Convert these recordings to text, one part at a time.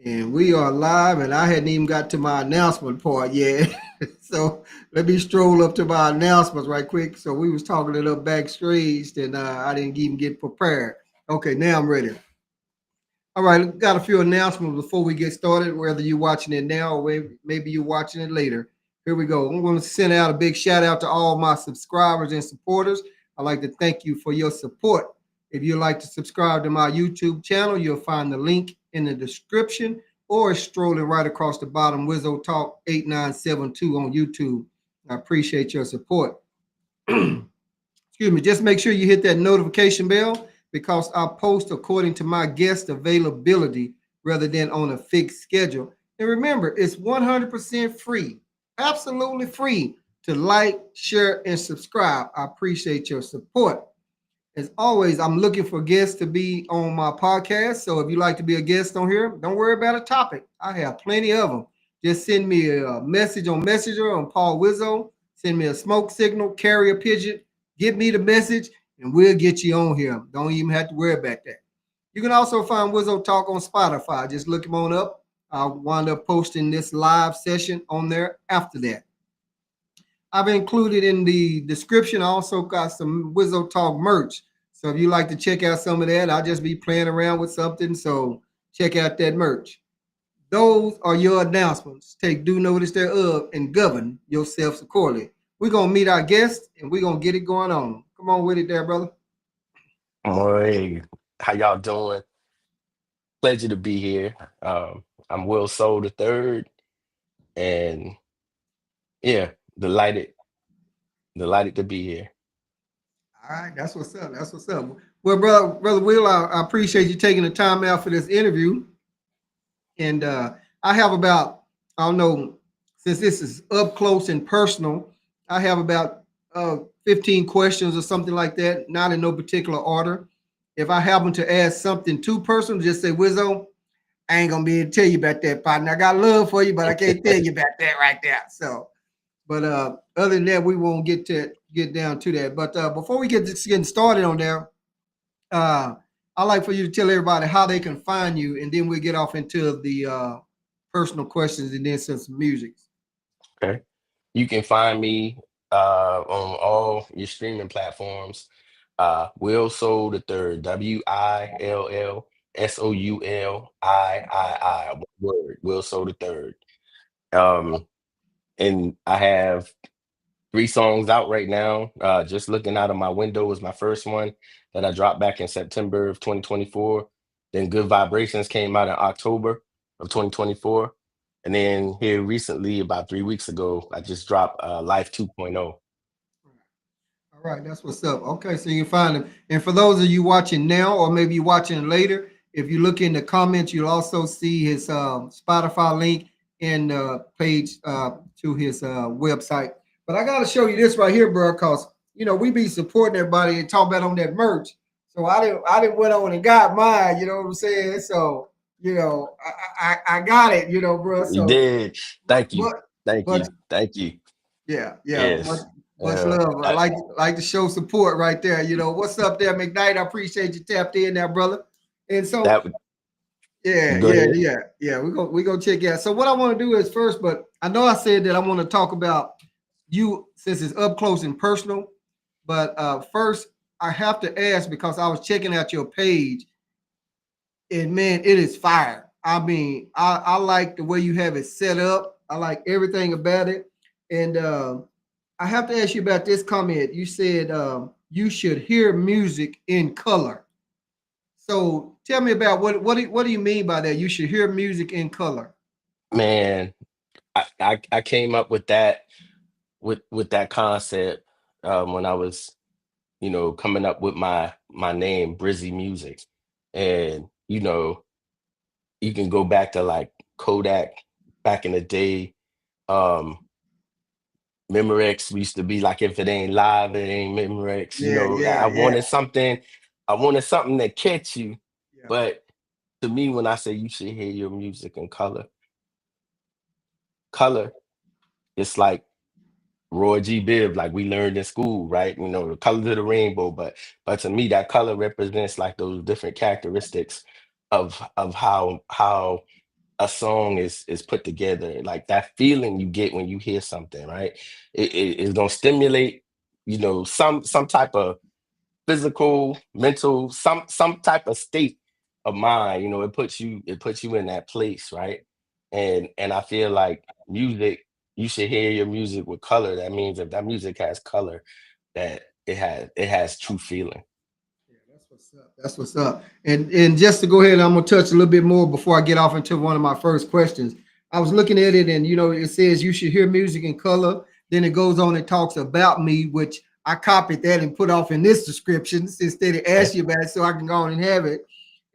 And we are live, and I hadn't even got to my announcement part yet. So let me stroll up to my announcements right quick. So we was talking a little backstage, and I didn't even get prepared. Okay, now I'm ready. All right, got a few announcements before we get started, whether you're watching it now or maybe you're watching it later. Here we go. I'm going to send out a big shout out to all my subscribers and supporters. I'd like to thank you for your support. If you'd like to subscribe to my YouTube channel, you'll find the link in the description or it's strolling right across the bottom, Wizzo Talk 8972 on YouTube. I appreciate your support. Excuse me, just make sure you hit that notification bell because I post according to my guest availability rather than on a fixed schedule. And remember, it's 100% free, absolutely free to like, share, and subscribe. I appreciate your support. As always, I'm looking for guests to be on my podcast. So if you like to be a guest on here, don't worry about a topic. I have plenty of them. Just send me a message on Messenger on Paul Wizzo. Send me a smoke signal, carrier pigeon. Give me the message, and we'll get you on here. Don't even have to worry about that. You can also find Wizzo Talk on Spotify. Just look him on up. I'll wind up posting this live session on there after that. I've included in the description. I also got some Wizzo Talk merch. So if you like to check out some of that, I'll just be playing around with something. So check out that merch. Those are your announcements. Take due notice thereof and govern yourselves accordingly. We're gonna meet our guests and we're gonna get it going on. Come on with it there, brother. Hey, how y'all doing? Pleasure to be here. I'm Will Soul the Third, and yeah, delighted, delighted to be here. All right, that's what's up. That's what's up. Well, brother Will, I appreciate you taking the time out for this interview. And I have about, I don't know, since this is up close and personal, I have about 15 questions or something like that, not in no particular order. If I happen to ask something too personal, just say, Wizzo, I ain't gonna be able to tell you about that, partner. I got love for you, but I can't tell you about that right there. So, but other than that, we won't get down to that. But before we get getting started on there, uh, I'd like for you to tell everybody how they can find you, and then we'll get off into the personal questions and then some music. Okay, you can find me on all your streaming platforms. Will Soul the Third, WillSoulii. One word, Will Soul the Third. Um, and I have three songs out right now. Just looking out of my window is my first one that I dropped back in September of 2024. Then Good Vibrations came out in October of 2024. And then here recently, about 3 weeks ago, I just dropped Life 2.0. All right, that's what's up. Okay, so you can find them. And for those of you watching now, or maybe you're watching later, if you look in the comments, you'll also see his Spotify link and page to his website. But I got to show you this right here, bro, because we be supporting everybody and talk about on that merch. So I didn't went on and got mine. You know what I'm saying? So I got it. Bro. You So did. but Thank you. but Thank but you. Thank you. yeah. Yes. Much love. I I, like to show support right there. What's up there, McKnight? I appreciate you tapped in there, brother. And so that would yeah, go yeah, ahead. yeah, yeah. We go check it out. So what I want to do is first, but I know I said that I want to talk about you since it's up close and personal. But first, I have to ask because I was checking out your page, and man, it is fire. I mean, I like the way you have it set up. I like everything about it, and I have to ask you about this comment. You said you should hear music in color. So tell me about what do you mean by that? You should hear music in color. Man, I came up with that with that concept when I was, coming up with my name, BrizzyMuzik. And, you can go back to like Kodak back in the day. Um, Memorex used to be like, if it ain't live, it ain't Memorex. Yeah, I yeah, yeah, wanted something, that catch you. yeah, But to me, when I say you should hear your music in color, color, it's like Roy G. Biv, like we learned in school, right? The colors of the rainbow. But to me, that color represents like those different characteristics of how a song is put together, like that feeling you get when you hear something, right? It's gonna stimulate, some type of physical, mental, some type of state of mind. It puts you in that place, right? And I feel like music, you should hear your music with color. That means if that music has color, that it has true feeling. Yeah, that's what's up. That's what's up. And just to go ahead, I'm gonna touch a little bit more before I get off into one of my first questions. I was looking at it, and it says you should hear music in color. Then it goes on and talks about me, which I copied that and put off in this description instead of Okay. ask you about it, so I can go on and have it.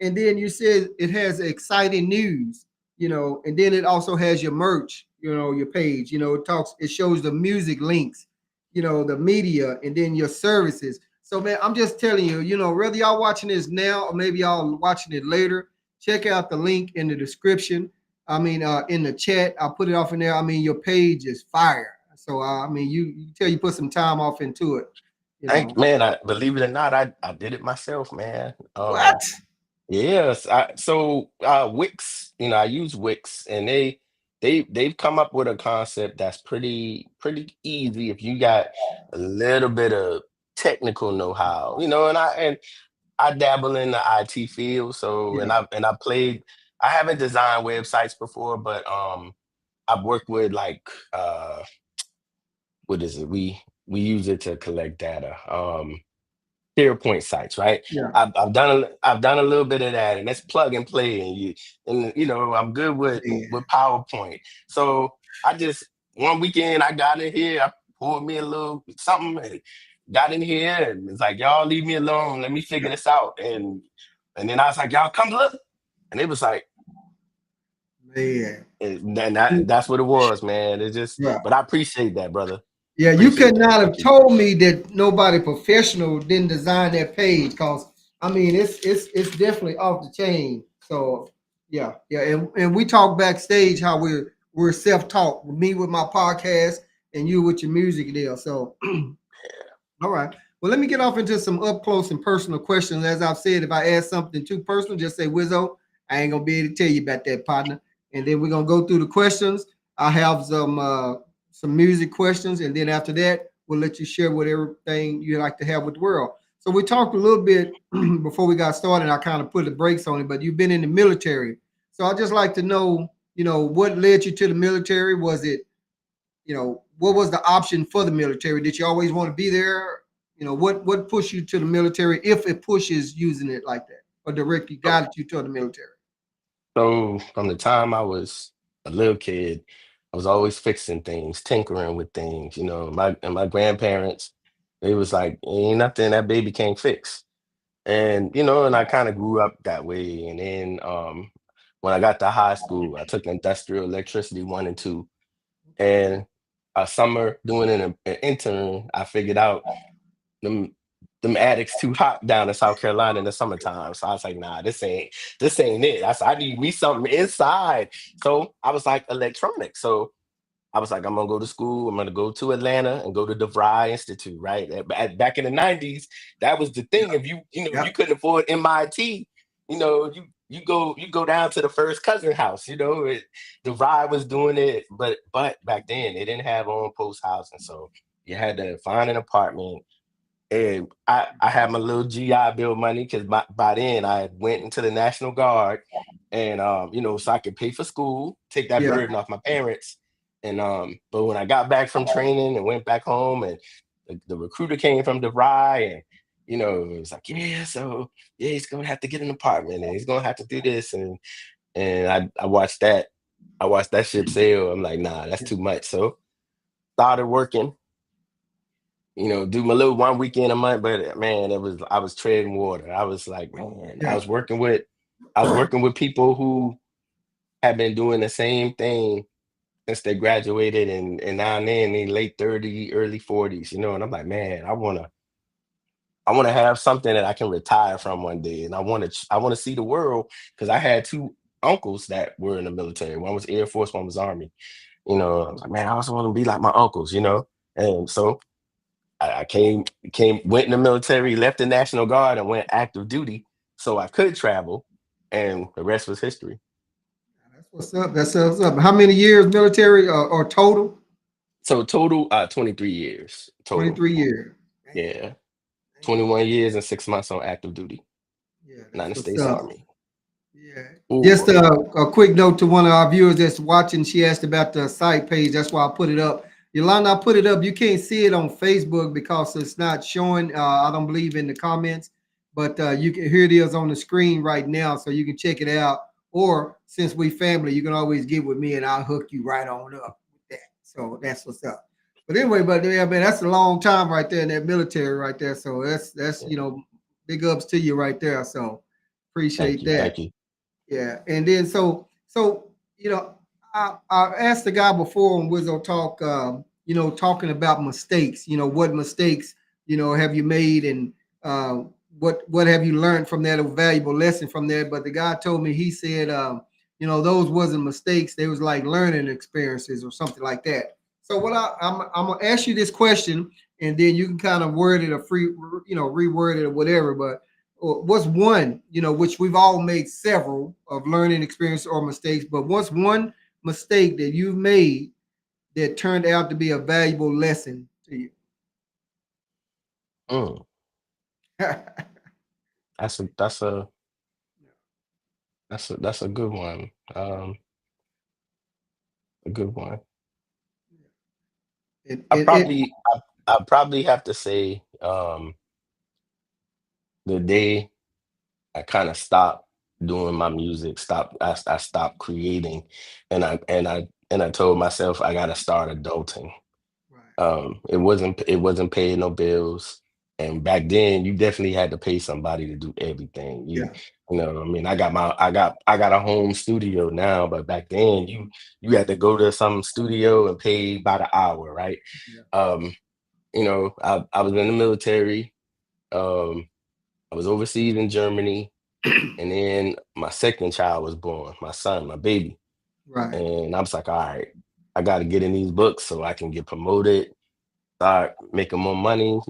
And then you said it has exciting news, and then it also has your merch, your page. It shows the music links, the media, and then your services. So man, I'm just telling you, whether y'all watching this now or maybe y'all watching it later, check out the link in the description. I mean, in the chat, I'll put it off in there. I mean, your page is fire. So I mean, you tell you put some time off into it. You Thank know man, I believe it or not, I did it myself, man. what? Yes. Wix, I use Wix, and they've come up with a concept that's pretty easy if you got a little bit of technical know-how, and I dabble in the IT field, so Yeah, I haven't designed websites before, but I've worked with like what is it? We use it to collect data. SharePoint sites, right? yeah, I've done a little bit of that, and that's plug and play, and I'm good with man. PowerPoint. So I just one weekend I got in here, I poured me a little something, and got in here, and it's like y'all leave me alone, let me figure this out, and then I was like y'all come look, and it was like. Man. And that's what it was, man. It's just, Yeah. but I appreciate that, brother. Yeah, you Appreciate could that. not have Thank you. told me that nobody professional didn't design that page, because I mean it's definitely off the chain. So yeah, yeah, and we talk backstage how we're self-taught. Me with my podcast and you with your music deal. So all right. Well, let me get off into some up close and personal questions. As I've said, if I ask something too personal, just say Wizzo. I ain't gonna be able to tell you about that, partner. And then we're gonna go through the questions. I have some music questions, and then after that, we'll let you share what everything you like to have with the world. So we talked a little bit before we got started. I kind of put the brakes on it, but you've been in the military. So I just like to know, what led you to the military? Was it what was the option for the military? Did you always want to be there? What pushed you to the military, if it pushes using it like that, or directly So, guided you to the military? so from the time I was a little kid, I was always fixing things, tinkering with things. My grandparents, they was like, ain't nothing that baby can't fix. And I kind of grew up that way. And then when I got to high school, I took industrial electricity 1 and 2. Okay. And a summer doing an intern, I figured out them them attics too hot down in South Carolina in the summertime. So I was like, nah, this ain't it. I need me something inside. So I was like electronics. So I was like, I'm gonna go to school. I'm gonna go to Atlanta and go to the DeVry Institute, right? Back in the '90s, that was the thing. If you Yep. couldn't afford MIT, you go down to the first cousin house. DeVry was doing it, but back then they didn't have on post housing, so you had to find an apartment. And I had my little GI Bill money because by then I went into the National Guard, and so I could pay for school, take that Yeah. burden off my parents. And but when I got back from training and went back home, and the recruiter came from DeVry, and it was like, yeah, so yeah, he's gonna have to get an apartment, and he's gonna have to do this, and I watched that ship sail. I'm like, nah, that's too much. So started working, do my little one weekend a month, but man, I was treading water. I was like, man, I Yeah. was working with people who had been doing the same thing since they graduated, and now and then in late 30, early 40s, and I'm like, man, I want to have something that I can retire from one day, and I want to see the world, because I had two uncles that were in the military. One was Air Force, one was Army. I was like, man, I also want to be like my uncles. And so I went in the military, left the National Guard, and went active duty so I could travel, and the rest was history. That's what's up. That's what's up. How many years military or total? So total, 23 years total. 23 years. Man, Yeah, man. 21 years and 6 months on active duty, Yeah, that's United what's States up. Army. Yeah. Just Ooh, a quick note to one of our viewers that's watching. She asked about the site page. That's why I put it up. Yolanda, I put it up. You can't see it on Facebook because it's not showing. I don't believe in the comments, but you can. Here it is on the screen right now, so you can check it out. Or since we family, you can always get with me, and I'll hook you right on up with that. So that's what's up. But anyway, but yeah, man, that's a long time right there in that military right there. So that's yeah. big ups to you right there. So Thank appreciate you, that. thank you. Yeah, and then so I asked the guy before on Wizzo Talk, talking about mistakes. What mistakes have you made, and uh, what have you learned from that, a valuable lesson from that. But the guy told me, he said, those wasn't mistakes; they was like learning experiences or something like that. So I'm gonna ask you this question, and then you can kind of word it or reword it or whatever. But what's one, which we've all made several of learning experience or mistakes, but what's one mistake that you've made that turned out to be a valuable lesson to you? Mm, that's a that's a good one. A good one. it, I it, it, probably I probably have to say the day I kind of stopped doing my music, I stopped creating, and I told myself I gotta start adulting. right. It wasn't paying no bills. And back then you definitely had to pay somebody to do everything. Yeah. I mean, I got a home studio now, but back then you had to go to some studio and pay by the hour, right? Yeah. Um, I was in the military. Um, I was overseas in Germany, and then my second child was born, my son, my baby. Right. And I was like, all right, I got to get in these books so I can get promoted, start making more money.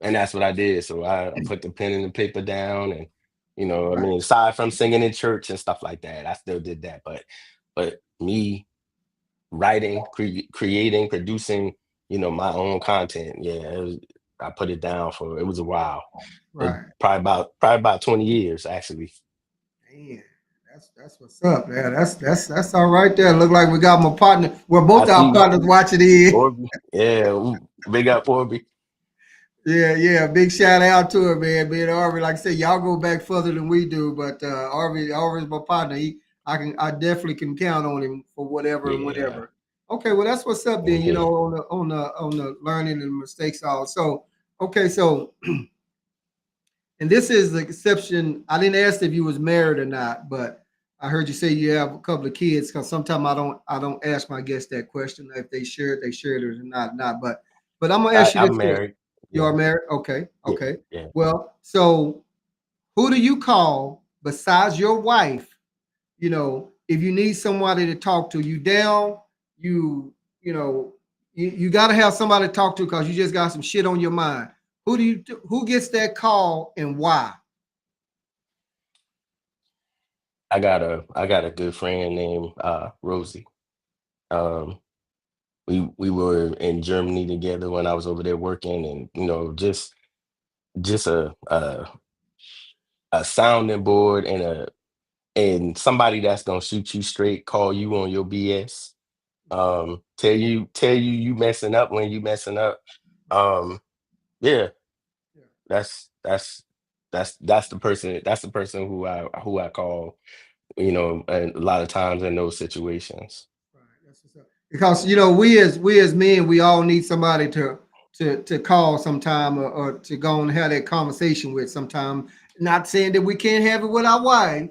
And that's what I did. So I put the pen and the paper down, and I Right. mean, aside from singing in church and stuff like that, I still did that. But me writing, creating, producing, my own content, yeah, I put it down for, it was a while. Right. Probably about 20 years actually. Man, that's what's up, man. That's all right there. Look like we got my partner. Well, I both our see partners watching in. Orby. Yeah, ooh, big up Orby. Yeah, yeah. Big shout out to him, man. Man, Arvin, like I said, y'all go back further than we do, but Arvin's my partner. I definitely can count on him for whatever and Yeah. whatever. Okay, well, that's what's up then. And here. On the learning and mistakes all. So, okay, so and this is the exception. I didn't ask if you was married or not, but I heard you say you have a couple of kids. Because sometimes I don't ask my guests that question if they shared it or not. But I'm gonna ask you this I'm here. married. You are Yeah. married? Okay, Yeah. okay. Yeah. Well, so who do you call besides your wife? If you need somebody to talk to, you down, you you know, you got to have somebody to talk to because you just got some shit on your mind. Who gets that call and why? I got a good friend named Rosie. Um we were in Germany together when I was over there working, and just a sounding board, and somebody that's gonna shoot you straight, call you on your BS, tell you you messing up when you messing up. Um yeah, Yeah. that's that's the person who I call, and a lot of times in those situations. Right. That's what's up. Because we as men, we all need somebody to call sometime, or to go and have that conversation with sometime. Not saying that we can't have it with our wife,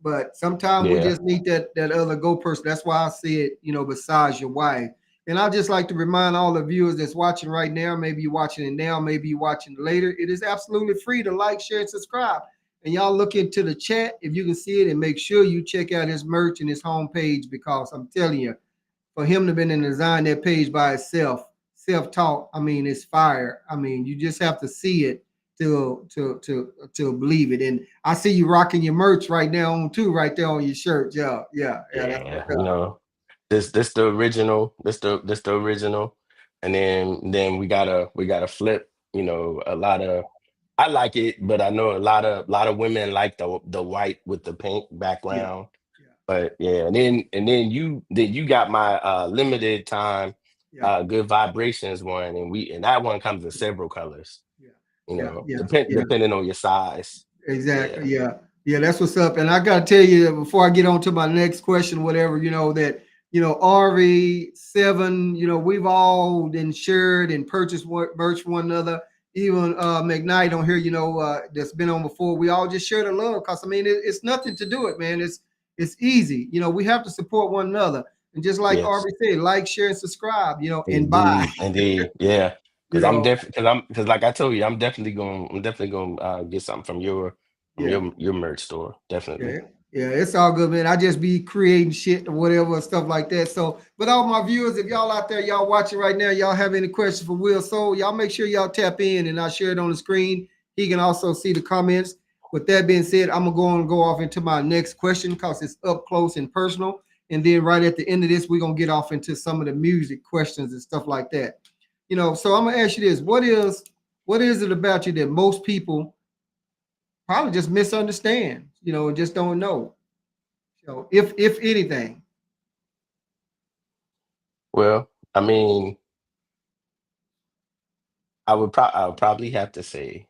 but sometimes we Yeah. just need that other go person. That's why I said, besides your wife. And I just like to remind all the viewers that's watching right now, maybe you're watching it now, maybe you're watching it later. It is absolutely free to like, share, and subscribe. And y'all look into the chat if you can see it, and make sure you check out his merch and his homepage, because I'm telling you, for him to been and design that page by itself, self-taught, I mean, it's fire. I mean, you just have to see it, to believe it. And I see you rocking your merch right now on too, right there on your shirt. Yeah, yeah, yeah. That's Yeah, what's you up. know, this the original, this the original, and then we gotta flip. You know, a lot of I like it, but I know a lot of women like the white with the pink Yeah, background. yeah, But yeah, and then you got my limited time yeah, good vibrations one, and that one comes in several colors. yeah, You yeah, know, yeah, yeah. depending on your size. Yeah. Exactly. Yeah. Yeah. That's what's up. And I got to tell you before I get on to my next question, whatever, that, RV7, we've all been shared and purchased merch one another. Even McKnight on here, that's been on before. We all just share the love because, I mean, it's nothing to do it, man. It's easy. We have to support one another. And just like Yes. RV said, like, share, and subscribe, and buy, Indeed, indeed, yeah. you Because I'm know. definitely, because like I told you, I'm definitely going get something from your from Yeah. your your merch store. Yeah, Definitely. yeah, it's all good, man. I just be creating shit or whatever stuff like that. So, but all my viewers, if y'all out there, y'all watching right now, y'all have any questions for Will Soul, y'all make sure y'all tap in and I share it on the screen. He can also see the comments. With that being said, I'm gonna go off into my next question because it's up close and personal. And then right at the end of this, we're gonna get off into some of the music questions and stuff like that. So I'm gonna ask you this: what is it about you that most people probably just misunderstand, and just don't know? So if anything, Well, I mean, I would probably have to say,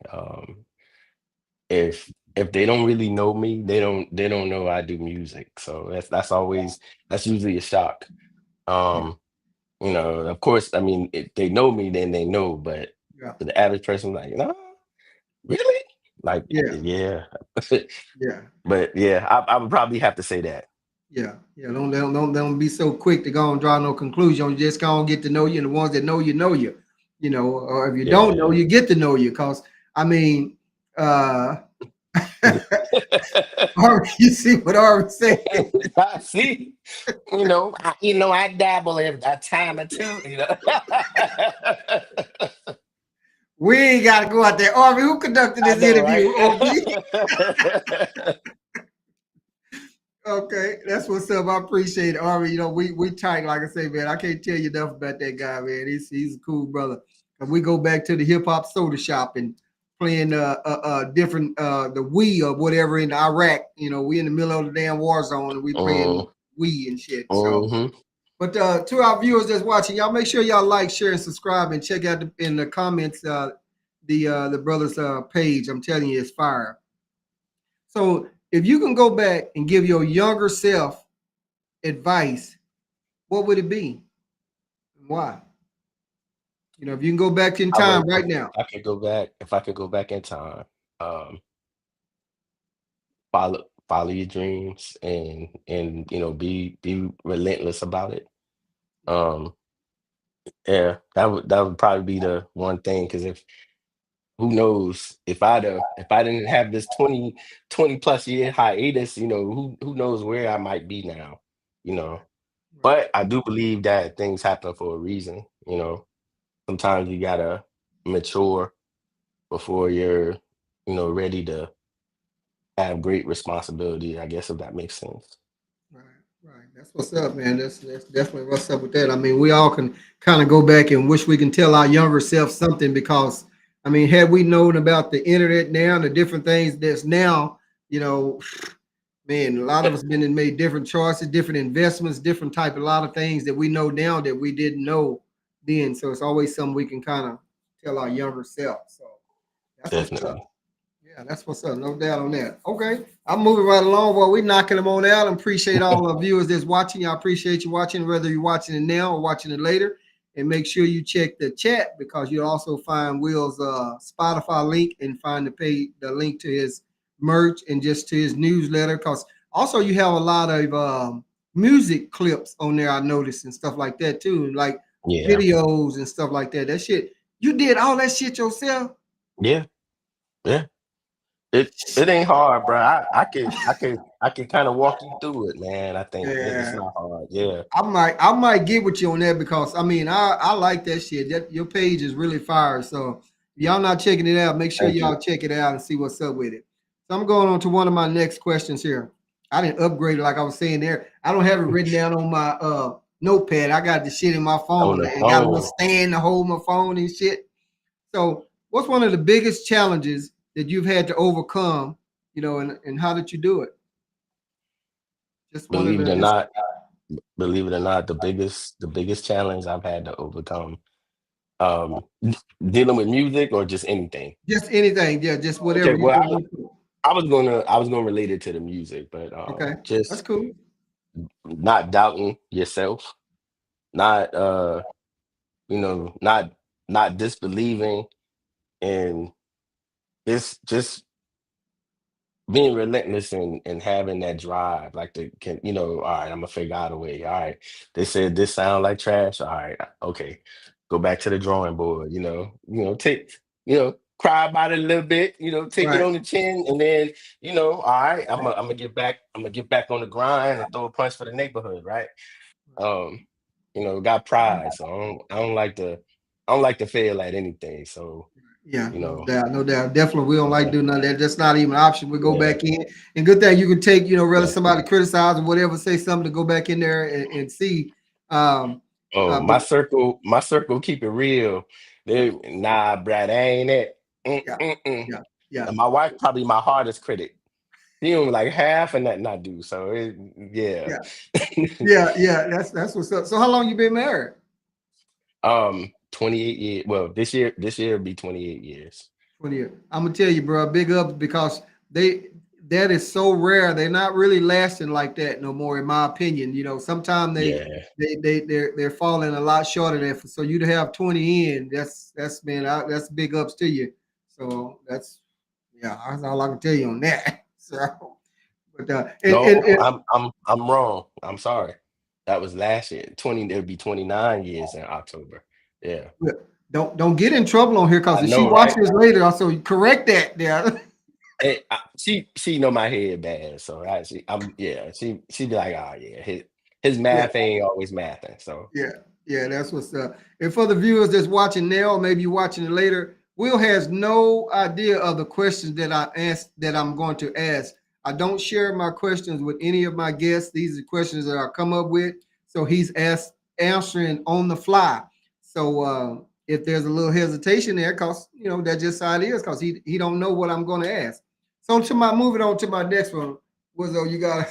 if they don't really know me, they don't know I do music. So that's usually a shock. yeah, Um, of course, I mean, if they know me, then they know, but yeah, the average person, like, no, really? Like, yeah, yeah. yeah, But yeah, I would probably have to say that. yeah, yeah. Don't be so quick to go and draw no conclusion. You just gonna get to know you, and the ones that know you, or if you don't know, Yeah. you get to know you. Cause I mean, uh, Ari, you see what Ari said? I see. I dabble in a time or two. We ain't got to go out there. Ari, who conducted I this know, interview? right? OB. Okay, that's what's up. I appreciate it, Ari. We tight, like I say, man. I can't tell you enough about that guy, man. He's a cool brother. And we go back to the hip hop soda shop and playing different the Wii or whatever in Iraq. We in the middle of the damn war zone and we playing Mm, Wii and shit. So, hmm. but to our viewers that's watching, y'all make sure y'all like, share, and subscribe, and check out in the comments the brother's page. I'm telling you, it's fire. So if you can go back and give your younger self advice, what would it be? And why? If you can go back in I time would right if now. I could go back, if I could go back in time, follow your dreams and be relentless about it. Um, yeah, that would probably be the one thing. Because if who knows if I didn't have this 20 plus year hiatus, who knows where I might be now, you know. Right, But I do believe that things happen for a reason. Sometimes you gotta mature before you're ready to have great responsibility, I guess, if that makes sense. right, right. That's what's up, man. That's definitely what's up with that. I mean, we all can kind of go back and wish we can tell our younger self something because, I mean, had we known about the internet now and the different things that's now, you know, man, a lot of us been and made different choices, different investments, different type, a lot of things that we know now that we didn't know then. So it's always something we can kind of tell our younger self. So that's what's up. Definitely. Yeah, that's what's up. No doubt on that. Okay. I'm moving right along while we're knocking them on out. I appreciate all the viewers that's watching. I appreciate you watching, whether you're watching it now or watching it later. And make sure you check the chat because you'll also find Will's Spotify link and find the link to his merch and just to his newsletter. Because also you have a lot of music clips on there, I noticed, and stuff like that too. Like Yeah. videos and stuff like that. That shit, you did all that shit yourself? Yeah. Yeah. It ain't hard, bro. I can kind of walk you through it, man. I think it's Yeah. not hard. Yeah. I might get with you on that because I mean I like that shit. That your page is really fire. So Y'all not checking it out, make sure Thank you. y'all check it out and see what's up with it. So I'm going on to one of my next questions here. I didn't upgrade it like I was saying there. I don't have it written down on my notepad. I got the shit in my On phone the and got a little phone, stand to hold my phone and shit. So what's one of the biggest challenges that you've had to overcome, and how did you do it? Just one of believe it the or just not, believe it or not, the biggest challenge I've had to overcome, um, dealing with music or just anything. just anything, yeah, just Okay, whatever you well, can went through. I was gonna relate it to the music, but Okay, that's just cool. not doubting yourself, not not disbelieving, and it's just being relentless and having that drive, like the can all right, I'm gonna figure out a way. All right, they said this sound like trash. All right, okay, go back to the drawing board. Take cry about it a little bit. Take it Right. on the chin, and then all right, I'm gonna get back. I'm gonna get back on the grind and throw a punch for the neighborhood. Right. Um, got pride, so I don't like to fail at anything. So Yeah, you no know, doubt, no doubt. Definitely, we don't like yeah, doing none of that. That's not even an option. We go yeah, back in, and good thing you can take, rather yeah. somebody criticize or whatever, say something to go back in there and see. Um, Oh, but my circle keep it real. They nah, Brad, that ain't it. yeah, Mm-mm-mm. yeah, yeah, And my wife probably my hardest critic. She don't like half and nothing I do. So yeah. yeah, yeah. That's what's up. So, how long you been married? 28 years. Well, this year will be 28 years. 20 years. I'm gonna tell you, bro, big ups because they that is so rare. They're not really lasting like that no more, in my opinion. Sometimes Yeah. they're falling a lot short of that. So you to have 20 in, that's man, that's big ups to you. So that's all I can tell you on that. So, but No, I'm wrong. I'm sorry. That was last year. It'll be 29 years in October. Yeah. don't get in trouble on here because I if she know, watches right? this later, also correct that there. She know my head bad, so she be like, oh yeah, his Yeah. math ain't always mathing. So Yeah, yeah, that's what's up. And for the viewers that's watching now, maybe you're watching it later, Will has no idea of the questions that I'm going to ask. I don't share my questions with any of my guests. These are questions that I come up with. So he's answering on the fly. So if there's a little hesitation there, cause that's just how it is, cause he don't know what I'm going to ask. So moving on to my next one, Wizzo, you got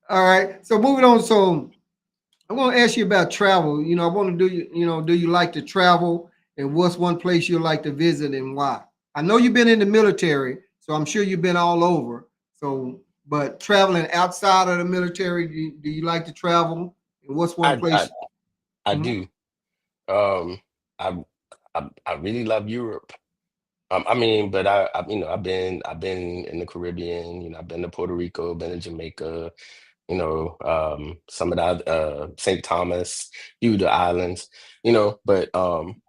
all right. So moving on. So I want to ask you about travel. I want to do you like to travel, and what's one place you like to visit and why? I know you've been in the military, so I'm sure you've been all over. So, but traveling outside of the military, do you like to travel? And what's one I place? I I Mhm. do. Um, I I really love Europe. I mean, but I've been in the Caribbean. I've been to Puerto Rico, been to Jamaica. Some of the St. Thomas, few of the islands. But when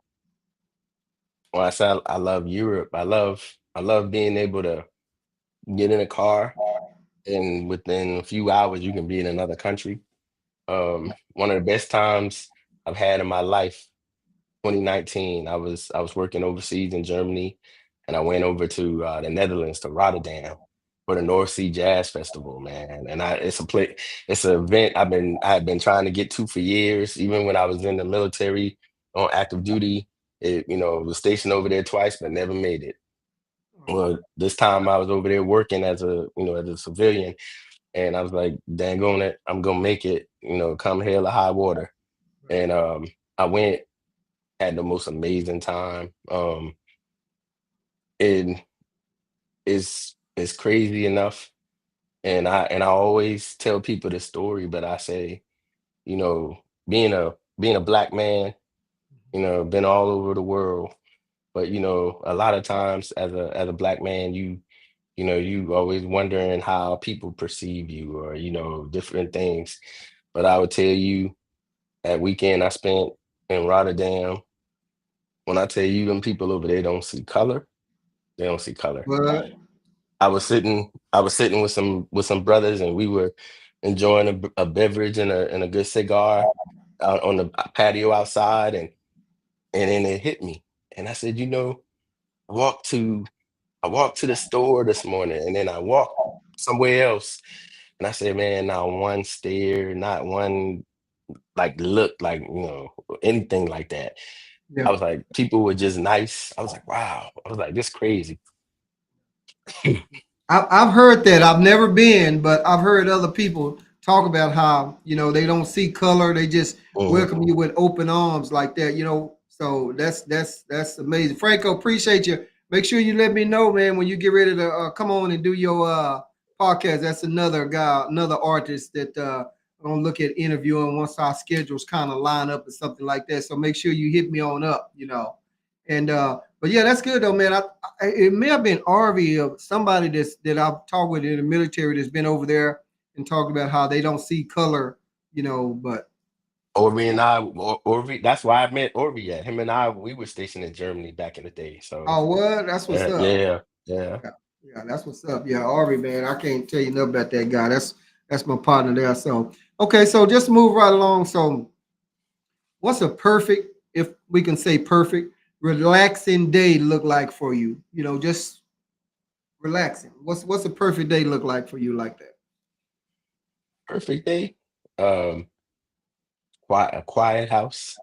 I say I love Europe, I love being able to get in a car and within a few hours you can be in another country. One of the best times I've had in my life, 2019, I was working overseas in Germany, and I went over to the Netherlands to Rotterdam for the North Sea Jazz Festival, man. And it's an event I had been trying to get to for years, even when I was in the military on active duty. Was stationed over there twice, but never made it. Well, this time I was over there working as a civilian, and I was like, dang on it, I'm gonna make it, come hell or high water. And I went, had the most amazing time. And it's crazy enough. And I always tell people this story, but I say, you know, being a black man, been all over the world. But a lot of times as a black man, you always wondering how people perceive you or, different things. But I would tell you that weekend I spent in Rotterdam, when I tell you them people over there don't see color, they don't see color. But I was sitting with some brothers, and we were enjoying a beverage and a good cigar out on the patio outside. And then it hit me. And I said, I walked to I walked to the store this morning and then I walked somewhere else. And I said, man, not one stare, not one like look, like, anything like that. I Yeah. was like, people were just nice. I was like, wow. I was like, this crazy. I've heard that. I've never been, but I've heard other people talk about how, they don't see color. They just Mhm. welcome you with open arms like that, So that's amazing. Franco, appreciate you. Make sure you let me know, man, when you get ready to come on and do your podcast. That's another guy, another artist that I'm gonna look at interviewing once our schedules kind of line up or something like that. So make sure you hit me on up. And but yeah, that's good though, man. It may have been Arby or somebody that I've talked with in the military that's been over there and talked about how they don't see color. But Orby and I, Orby, that's why I met Orby at. Him and I, we were stationed in Germany back in the day. So, oh, what? That's what's up. yeah, yeah. Yeah, yeah, that's what's up. Yeah, Arby, man, I can't tell you nothing about that guy. That's my partner there. So okay, so just move right along. So what's a perfect, if we can say perfect, relaxing day look like for you? Just relaxing. What's a perfect day look like for you like that? Perfect day. Um, a quiet house.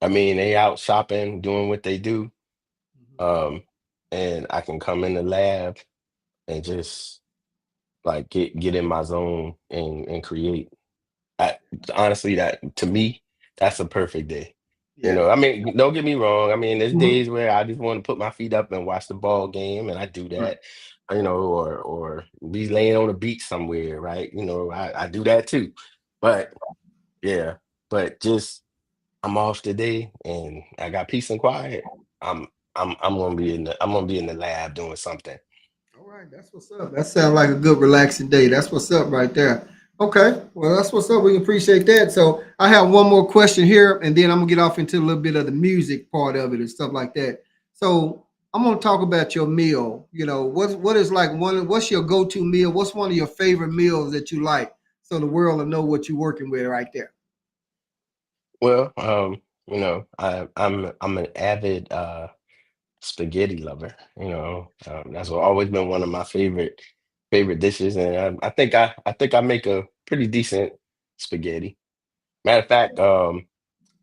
I mean, they out shopping, doing what they do. Um, and I can come in the lab and just like get in my zone and create. I, honestly, that to me, that's a perfect day. Yeah. I mean, don't get me wrong. I mean, there's Mhm. days where I just want to put my feet up and watch the ball game, and I do Right. that. Or be laying on the beach somewhere, right? I do that too. But yeah, but just I'm off today, and I got peace and quiet. I'm I'm gonna be in the lab doing something. All right, that's what's up. That sounds like a good relaxing day. That's what's up right there. Okay, well, that's what's up. We appreciate that. So I have one more question here, and then I'm gonna get off into a little bit of the music part of it and stuff like that. So I'm gonna talk about your meal. What is like one? What's your go-to meal? What's one of your favorite meals that you like? So the world will know what you're working with right there. Well, I'm an avid spaghetti lover. That's always been one of my favorite dishes, and I think I make a pretty decent spaghetti. Matter of fact,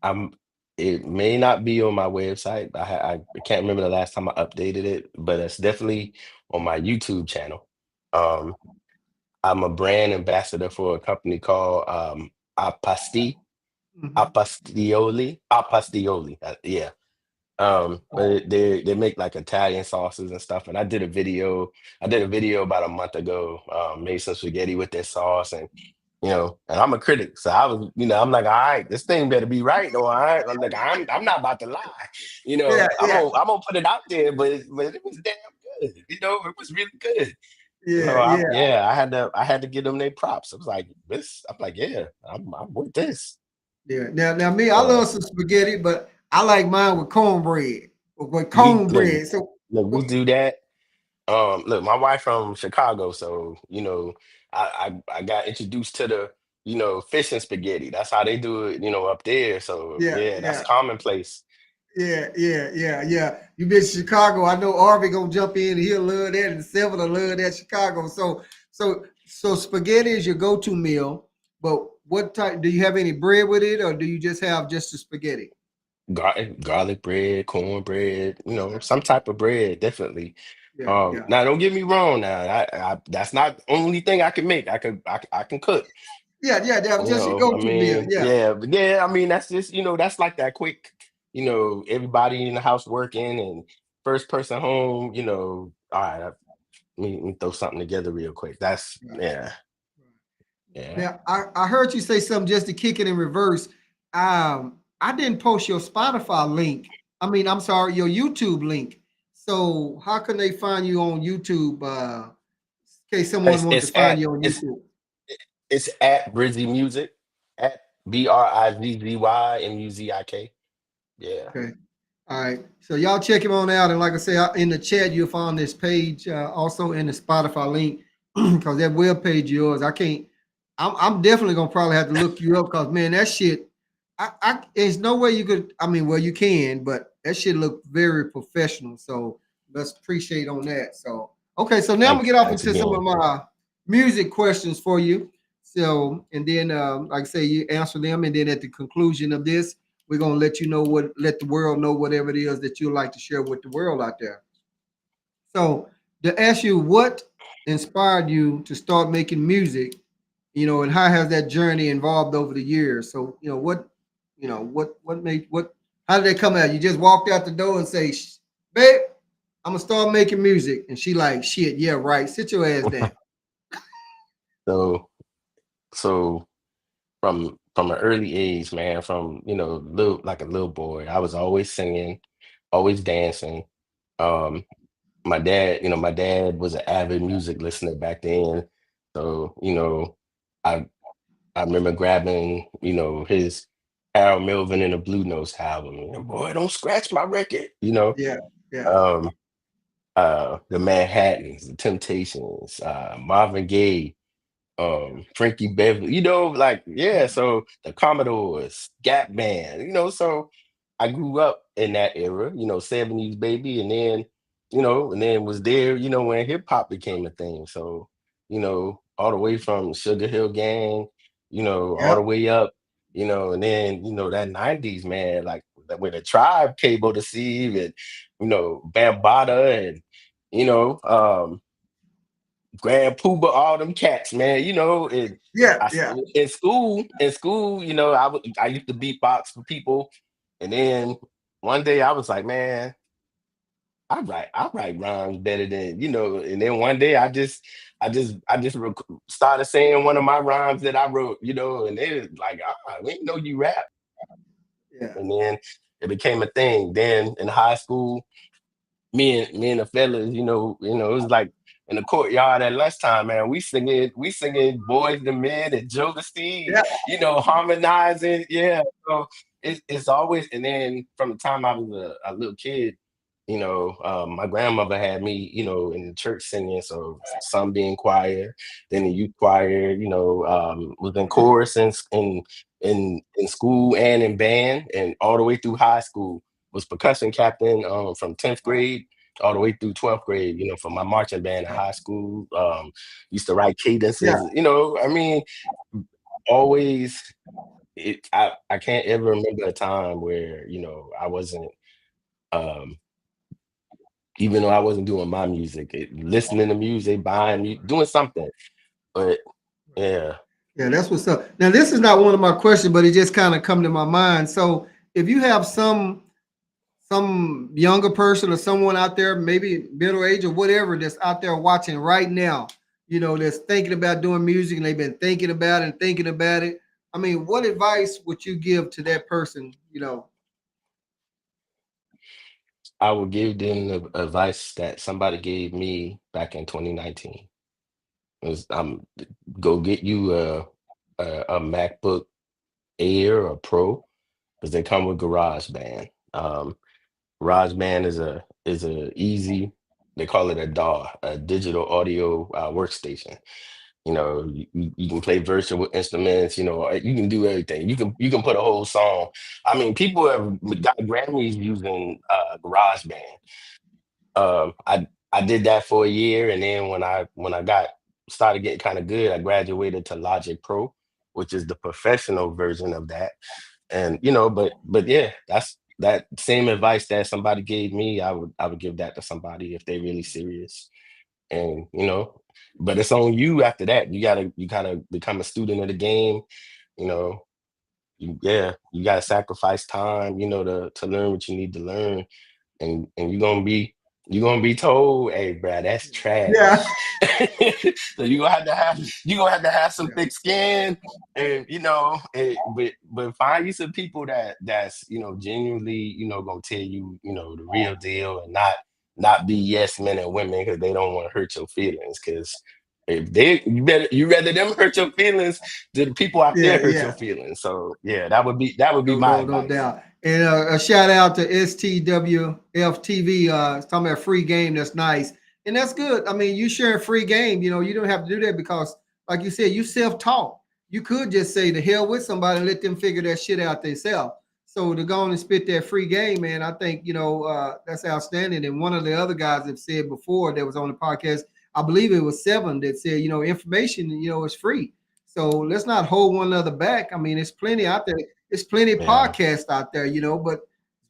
I'm it may not be on my website. I can't remember the last time I updated it, but it's definitely on my YouTube channel. Um, I'm a brand ambassador for a company called Apasti Mhm. Apastioli. Yeah. But they make like Italian sauces and stuff. And I did a video about a month ago, made some spaghetti with their sauce and I'm a critic. So I'm like, all right, this thing better be right. Or all right. I'm like, I'm not about to lie. Yeah, yeah, I'm gonna put it out there, but it was damn good. It was really good. yeah, yeah, I had to give them their props. I was like, I'm like, yeah, I'm with this. yeah. Now, me, I Yeah. love some spaghetti, but I like mine with cornbread. With We look, cornbread. So look, we do that. Look, my wife from Chicago, so I got introduced to the fish and spaghetti. That's how they do it, up there. So yeah, yeah, that's yeah, commonplace. yeah. You been to Chicago. I know Arby gonna jump in and he'll love that, and Seven will love that Chicago. So spaghetti is your go-to meal. But what type do you have any bread with it, or do you just have just the spaghetti? Garlic bread, cornbread, Okay. some type of bread, definitely. Yeah, yeah. Now don't get me wrong. Now, that's not the only thing I can make. I can cook. Yeah. Just your I go-to meal. mean, Yeah, yeah, but yeah, I mean, that's just, that's like that quick, everybody in the house working and first person home, all right, let me throw something together real quick. That's, right. yeah, yeah. Now, I heard you say something just to kick it in reverse. I didn't post your Spotify link. I mean, I'm sorry, your YouTube link. So how can they find you on YouTube? In case someone It's, wanted to it's find at, you on it's, YouTube. it's at Brizzy Music, at BrizzyMuzik. Yeah. Okay. All right. So y'all check him on out. And like I say, in the chat, you'll find this page also in the Spotify link because that web page of yours, I can't. I'm definitely gonna probably have to look you up because man, that shit. there's no way you could. I mean, well, you can, but that shit look very professional. So let's appreciate on that. So okay, so now I'm gonna get off Thanks into some again. of my music questions for you. So and then, like I say, you answer them, and then at the conclusion of this, we're gonna let you know let the world know whatever it is that you like to share with the world out there. So to ask you, what inspired you to start making music, and how has that journey evolved over the years? So, what made what how did that come out? You just walked out the door and say, "Babe, I'm gonna start making music," and she like, "Shit, yeah, right. Sit your ass down." So so from an early age, man, from little like a little boy, I was always singing, always dancing. Um, my dad was an avid music listener back then. So, I I remember grabbing, his Harold Melvin and the Blue Notes album. Boy, don't scratch my record. Yeah, yeah, Um, the Manhattans, the Temptations, Marvin Gaye, Frankie Beverly, like, yeah, so the Commodores, Gap Band, so I grew up in that era, 70s baby, and then was there, when hip hop became a thing. So, all the way from Sugar Hill Gang, all yep, the way up, and then, that 90s, man, like when the Tribe came on the scene, and, Bambaataa, and, you know, um Grand Pooba, all them cats, man. yeah, yeah, in school, I used to beatbox for people, and then one day I was like, man, I write rhymes better than. And then one day started saying one of my rhymes that I wrote, and they was like, we didn't know you rap, yeah, and then it became a thing. Then in high school, me and the fellas, it was like in the courtyard at lunchtime, man. We singing Boys the Men and Jodeci, yeah, harmonizing. Yeah. So it's always, and then from the time I was a little kid, my grandmother had me, in the church singing. So some being choir, then the youth choir, was in chorus in school and in band, and all the way through high school was percussion captain from 10th grade all the way through 12th grade, for my marching band in high school. Used to write yeah, cadences, I mean, always I can't ever remember a time where, I wasn't um even though I wasn't doing my music, listening to music, doing something. But yeah, yeah. That's what's up. Now, this is not one of my questions, but it just kind of come to my mind. So, if you have some younger person or someone out there, maybe middle age or whatever, that's out there watching right now, that's thinking about doing music and they've been thinking about it and thinking about it. I mean, what advice would you give to that person? I would give them the advice that somebody gave me back in 2019. It was, go get you a MacBook Air or Pro, because they come with GarageBand. GarageBand is a easy. They call it a DAW, a digital audio workstation. You can play virtual instruments. You can do everything. You can put a whole song. I mean, people have got Grammys using GarageBand. I did that for a year, and then when I got started getting kind of good, I graduated to Logic Pro, which is the professional version of that. And but yeah, that's that same advice that somebody gave me. I would give that to somebody if they're really serious. And but it's on you after that. You gotta become a student of the game. You know, you gotta sacrifice time. To learn what you need to learn, and you're gonna be told, hey, bruh, that's Yeah, trash. So you're gonna have to have some yeah, thick skin, and but find you some people that's genuinely gonna tell you the real deal, and not be yes men and women because they don't want to hurt your feelings. Because if you rather them hurt your feelings than the people out there yeah, hurt your yeah. feelings. So yeah, that would be No, my no, no advice. doubt. And a shout out to STWFTV. It's talking about free game. That's nice. And that's good. I mean, you sharing free game, you don't have to do that because, like you said, you self-taught. you could just say the hell with somebody and let them figure that shit out themselves. So to go on and spit that free game, man, I think that's outstanding. And one of the other guys have said before that was on the podcast, I believe it was Seven that said, information, is free. So let's not hold one another back. I mean, it's plenty out there. It's plenty of Yeah, podcasts out there, but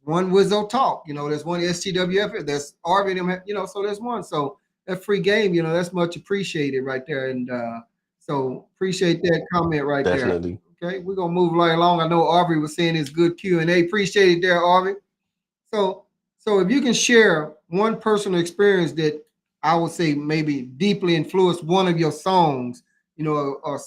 one Wizzo Talk, there's one STWF, there's Arvin, so there's one. So that free game, that's much appreciated right there. And so appreciate that comment right there. definitely. Okay, we're gonna move right along. I know Aubrey was saying it's good Q&A. Appreciate it there, Aubrey. So so if you can share one personal experience that I would say maybe deeply influenced one of your songs, or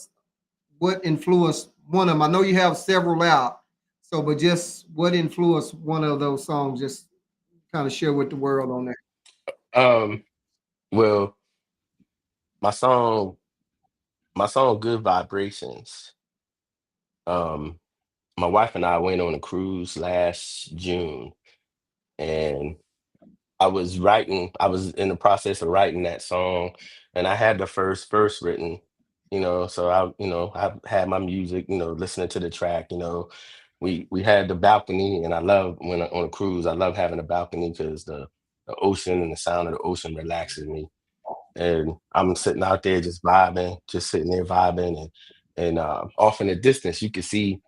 what influenced one of them. I know you have several out. So, but just what influenced one of those songs? Just kind of share with the world on that. Um, well, my song, my song, "Good Vibrations." Um, my wife and I went on a cruise last June, and I was in the process of writing that song, and I had the first verse written, so I had my music, listening to the track, we had the balcony, and I love when on a cruise, I love having a balcony because the ocean and the sound of the ocean relaxes me. And I'm sitting out there just vibing, just sitting there vibing, and off in the distance you could see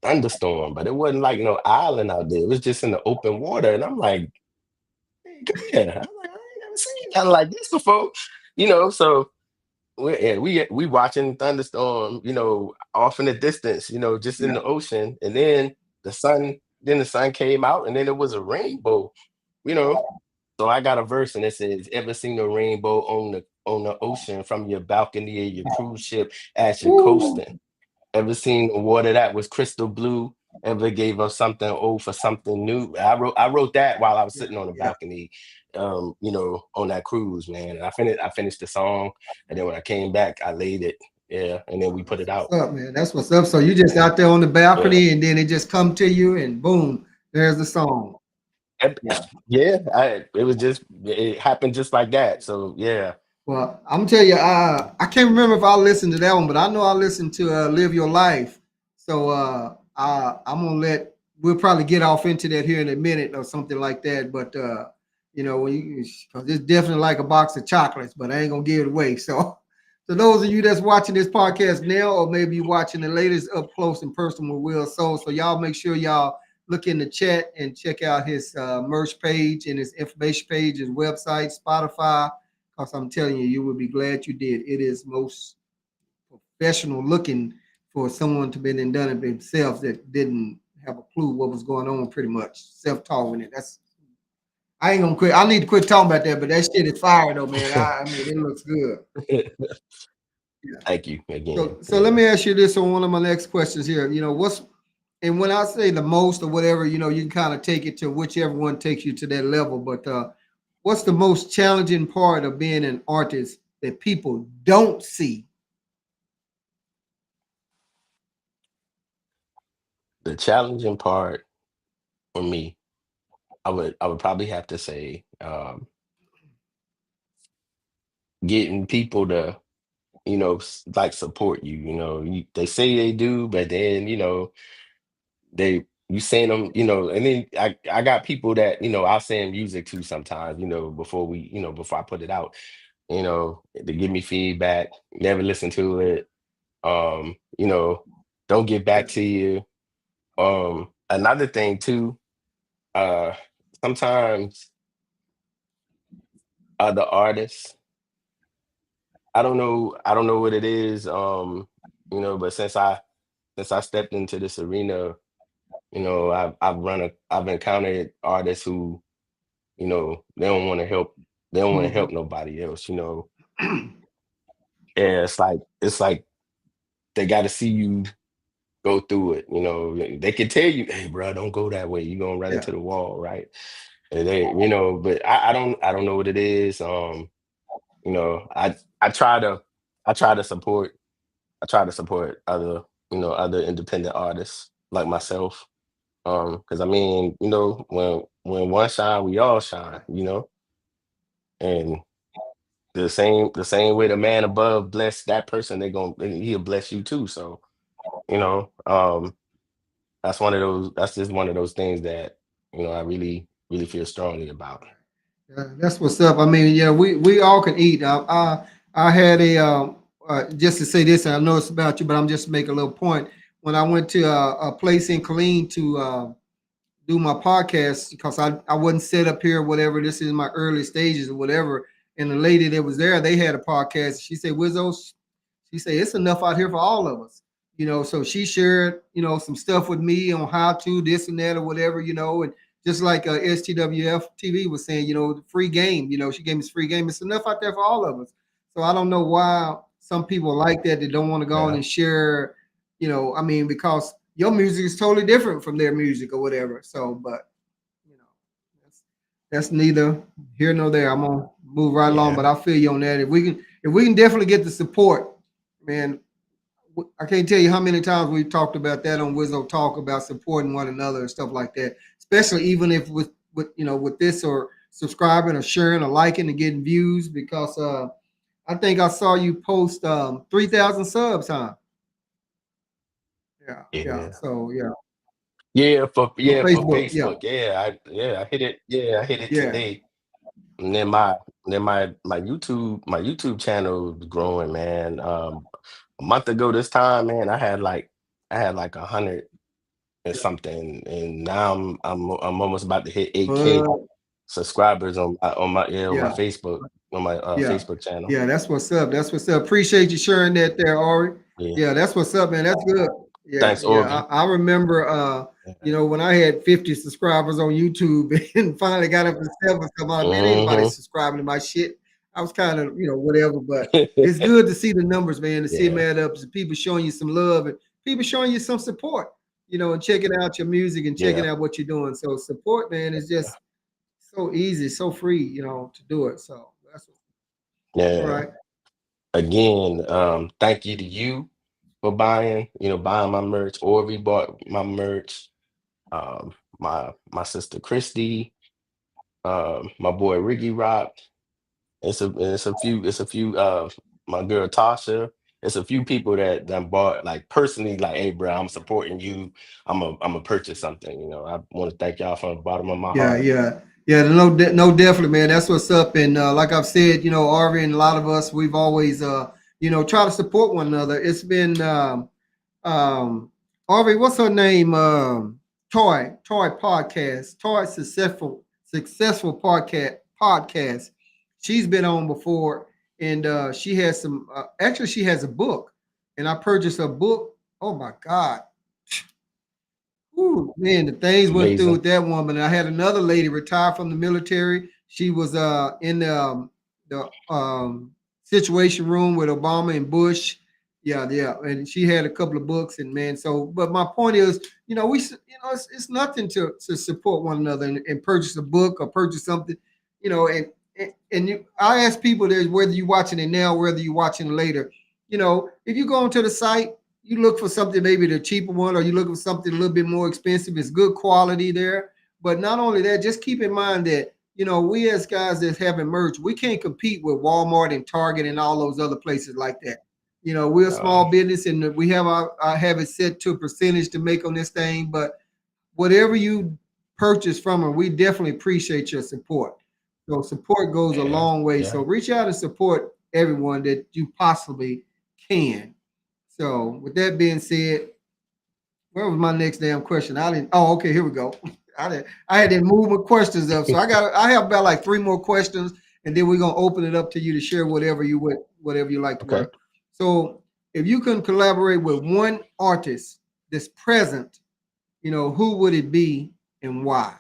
thunderstorm, but it wasn't like no island out there. It was just in the open water, and I'm like, "Hey, come here!" I'm like, "I ain't never seen nothing like this before," So we watching thunderstorm, off in the distance, just in Yeah. the ocean, and then the sun came out, and then it was a rainbow, you know. So I got a verse, and it says, "Ever seen a rainbow on the ocean from your balcony of your cruise ship as you're Woo. coasting? Ever seen the water that was crystal blue? Ever gave us something old for something new?" I wrote that while I was Yeah, sitting on the yeah. balcony, on that cruise, man. And I finished the song, and then when I came back, I laid it, yeah, and then we put That's it what's out. up, man. That's what's up. So you just out there on the Yeah. balcony, and then it just come to you, and boom, there's the song. And- Yeah. yeah, it happened just like that. So yeah. Well, I'm gonna tell you, I can't remember if I listened to that one, but I know I listened to "Live Your Life." So I'm gonna let we'll probably get off into that here in a minute or something like that. But when cause it's definitely like a box of chocolates, but I ain't gonna give it away. So, so those of you that's watching this podcast now, or maybe you watching the latest up close and personal with Will Soul, so y'all make sure y'all look in the chat and check out his merch page and his information page, his website, Spotify, because I'm telling you, you will be glad you did. It is most professional looking for someone to been and done it themselves that didn't have a clue what was going on. Pretty much self-taught in it. That's I ain't gonna quit. I need to quit talking about that, but that shit is fire though, man. I mean, it looks good. Yeah. Thank you again. So let Yeah. me ask you this on one of my next questions here. What's and when I say the most or whatever, you can kind of take it to whichever one takes you to that level. But what's the most challenging part of being an artist that people don't see? The challenging part for me, I would probably have to say, getting people to, like, support you. They say they do, but then, you send them, and then I got people that, I'll send music to sometimes, before I put it out, they give me feedback, never listen to it, um, you know, don't get back Yeah. to you. Another thing too, uh, sometimes other artists, I don't know what it is, but since I stepped into this arena, I've encountered artists who, they don't want to help, Mhm. nobody else, and it's like they got to see you go through it. They can tell you, "Hey, bro, don't go that way. You're gonna run Yeah. into the wall, right?" And but I don't know what it is. You know, I I try to I try to support I try to support other independent artists like myself. Because I mean, when one shine, we all shine. And the same way the man above bless that person, he'll bless you too. So, you know, that's just one of those things that, I really, really feel strongly about. That's what's up. I mean, yeah, we all can eat. I had a just to say this, and I know it's about you, but I'm just making a little point. When I went to a place in Killeen to do my podcast because I wasn't set up here, whatever. This is my early stages or whatever. And the lady that was there, they had a podcast. She said, Wizzo, she said, it's enough out here for all of us. So she shared, some stuff with me on how to this and that or whatever, and just like STWF TV was saying, the free game, she gave me this free game. It's enough out there for all of us. So I don't know why some people like that. They don't want to go on Yeah, and share, I mean, because your music is totally different from their music or whatever. So, but you know, that's neither here nor there. I'm gonna move right along, yeah, but I feel you on that. If we can definitely get the support, man. I can't tell you how many times we've talked about that on Wizzo Talk about supporting one another and stuff like that. Especially even if with this or subscribing or sharing or liking and getting views because I think I saw you post 3,000 subs, huh? Yeah, yeah. yeah. So yeah, for For Facebook, yeah, Facebook. I hit it. Yeah, I hit it yeah. today. And then my YouTube channel is growing, man. A month ago this time, man, I had like 100 and something, and now I'm almost about to hit 8K But subscribers on my yeah, yeah, Facebook channel. yeah. That's what's up. That's what's up. Appreciate you sharing that there, Ari. Yeah. Yeah, that's what's up, man. That's good. Yeah, Thanks, yeah. Orvie. I remember Yeah. when I had 50 subscribers on YouTube and finally got up to seven, come on, man, ain't nobody Hmm. subscribing to my shit. I was kind of, whatever, but it's good to see the numbers, man, to see them Yeah, add up, to people showing you some love and people showing you some support, and checking out your music and checking yeah, out what you're doing. So support, man, is yeah, just so easy, so free, to do it. So that's all yeah. right. Again, thank you to you for buying my merch. Orvie bought my merch. My sister Christy, my boy Ricky Rock. It's a few my girl Tasha. It's a few people that bought like personally like, hey bro, I'm supporting you. I'm a purchase something. I want to thank y'all from the bottom of my Yeah, heart. yeah, yeah. No, definitely, man. That's what's up. And like I've said, Arvin and a lot of us, we've always, try to support one another. It's been um Harvey, what's her name? Toy podcast. Toy successful podcast. She's been on before and she has some actually she has a book and I purchased a book. Oh my God. Ooh, man, the things went through Amazing. with that woman. I had another lady retire from the military. She was in the situation room with Obama and Bush. Yeah, yeah, and she had a couple of books and man. So, but my point is, it's nothing to support one another and purchase a book or purchase something, I ask people there's whether you're watching it now, whether you're watching it later. If you go onto the site you look for something maybe the cheaper one or you look for something a little bit more expensive. It's good quality there. But not only that, just keep in mind that, we as guys that haven't merged, we can't compete with Walmart and Target and all those other places like that. We're a No, small business and we have our have it set to a percentage to make on this thing. But whatever you purchase from her, we definitely appreciate your support. So support goes a yeah, long way. So yeah. reach out and support everyone that you possibly can. So with that being said, where was my next damn question? I didn't. Oh, okay, here we go. I had to move my questions up, so I have about like three more questions, and then we're gonna open it up to you to share whatever you like to Okay. wear. So if you can collaborate with one artist that's present, who would it be and why?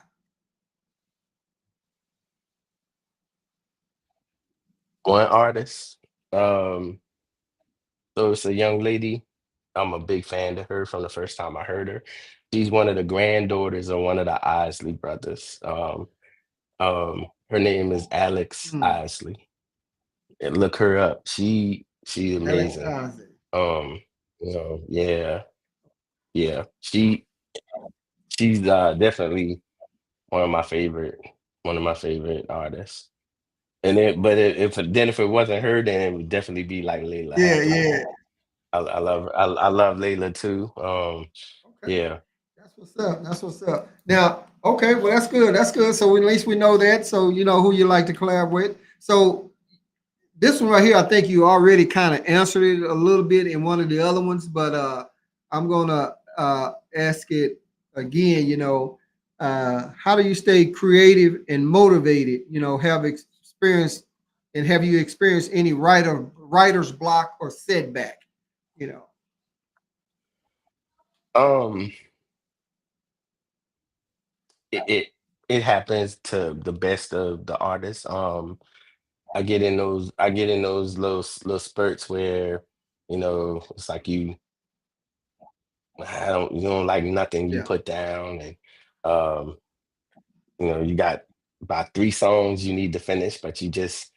One artist. Um, so it's a young lady. I'm a big fan of her from the first time I heard her. She's one of the granddaughters of one of the Isley brothers. Her name is Alex Hmm. Isley. And look her up. She's Alex amazing. Isaac. Yeah, yeah. She's definitely one of my favorite artists. And then, but if it wasn't her, then it would definitely be like Layla Yeah, Hackett. yeah. I love Layla too. Okay. Yeah. That's what's up. That's what's up. Now, okay, well, that's good. That's good. So at least we know that. So you know who you like to collab with. So this one right here, I think you already kind of answered it a little bit in one of the other ones, but I'm gonna ask it again. How do you stay creative and motivated? Have experienced and have you experienced any writer's block or setback? You know. Um, it, it it happens to the best of the artists. I get in those little spurts where, it's like you don't like nothing you Yeah. put down, and um, you got about three songs you need to finish, but you just,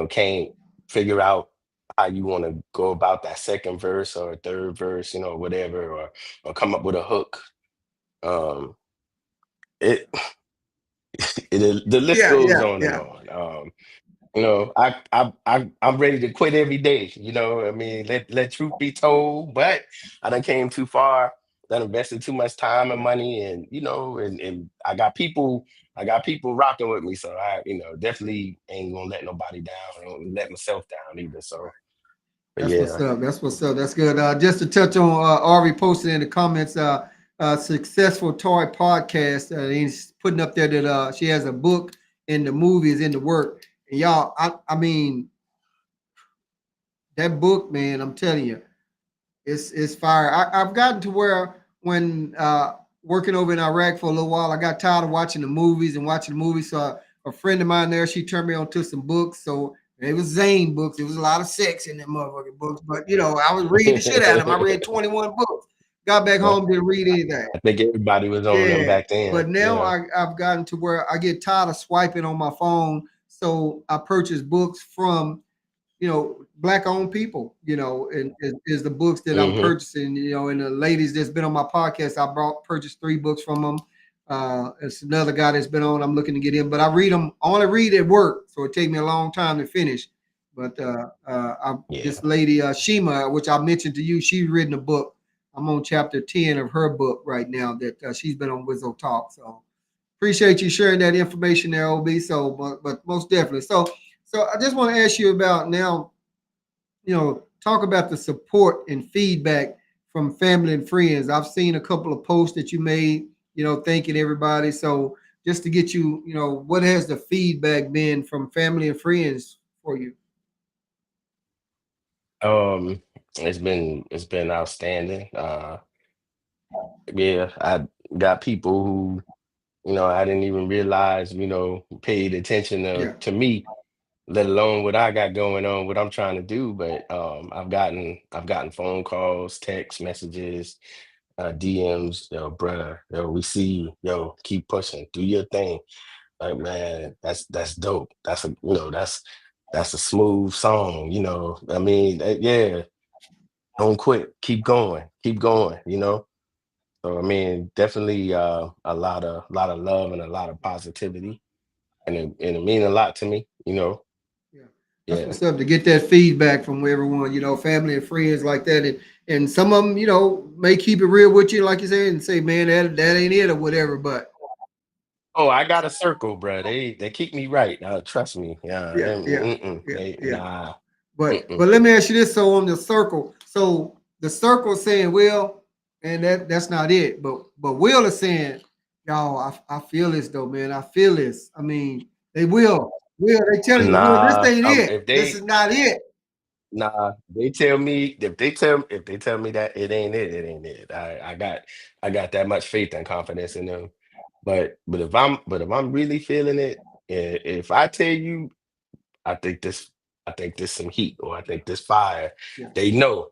can't figure out how you want to go about that second verse or third verse, whatever, or come up with a hook. Um, it, the list Yeah. goes Yeah. on and Yeah. on. I'm ready to quit every day. I mean, let truth be told, but I done came too far. Done invested too much time and money, and and I got people rocking with me. So I, definitely ain't gonna let nobody down. I don't let myself down either. So, but That's what's yeah. up. That's what's up. That's good. Just to touch on, Ari posted in the comments, successful toy podcast. He's putting up there that she has a book and the movie is in the work. And y'all, I mean, that book, man, I'm telling you, it's fire. I've gotten to where when working over in Iraq for a little while, I got tired of watching the movies and watching the movies. So a friend of mine there, she turned me on to some books. So it was Zane books. It was a lot of sex in them motherfucking books. But I was reading the shit out of them. I read 21 books. Got back Well, home, didn't read anything. I think everybody was on them Yeah. back then. But now I've gotten to where I get tired of swiping on my phone. So I purchase books from black owned people, and is the books that I'm Hmm. purchasing, and the ladies that's been on my podcast, purchased 3 books from them. It's another guy that's been on, I'm looking to get in, but I only read at work. So it takes me a long time to finish. But this Yeah. lady, Shima, which I mentioned to you, she's written a book. I'm on chapter 10 of her book right now that she's been on Wizzo Talk. So appreciate you sharing that information there, OB. So, but most definitely. So I just want to ask you about now, talk about the support and feedback from family and friends. I've seen a couple of posts that you made, thanking everybody. So just to get you, what has the feedback been from family and friends for you? Um, it's been outstanding. Yeah, I got people who, I didn't even realize, paid attention Yeah, to me, let alone what I got going on, what I'm trying to do. But I've gotten phone calls, text messages, DMs, bruh, we see you, keep pushing, do your thing. Like, man, that's dope. That's a smooth song, I mean, yeah, don't quit, keep going, keep going, So I mean, definitely a lot of love and a lot of positivity, and it mean a lot to me. yeah. That's Yeah. what's up to get that feedback from everyone, family and friends like that. And some of them, may keep it real with you, like you said, and say, man, that ain't it or whatever. But Oh, I got a circle, bro. They keep me right. Trust me. Yeah. yeah, yeah, yeah, They, yeah. nah. But Mm-mm. but let me ask you this: so on the circle, so the circle is saying, "Well," and that's not it. But Will is saying, "Y'all, I feel this though, man. I feel this. I mean, they will. They telling you, Will, this Nah. ain't it. If This they is not it." Nah, if they tell me that it ain't it, it ain't it. I got that much faith and confidence in them. But if I'm really feeling it, if I tell you I think this, I think this some heat, or I think this fire. Yeah, They know.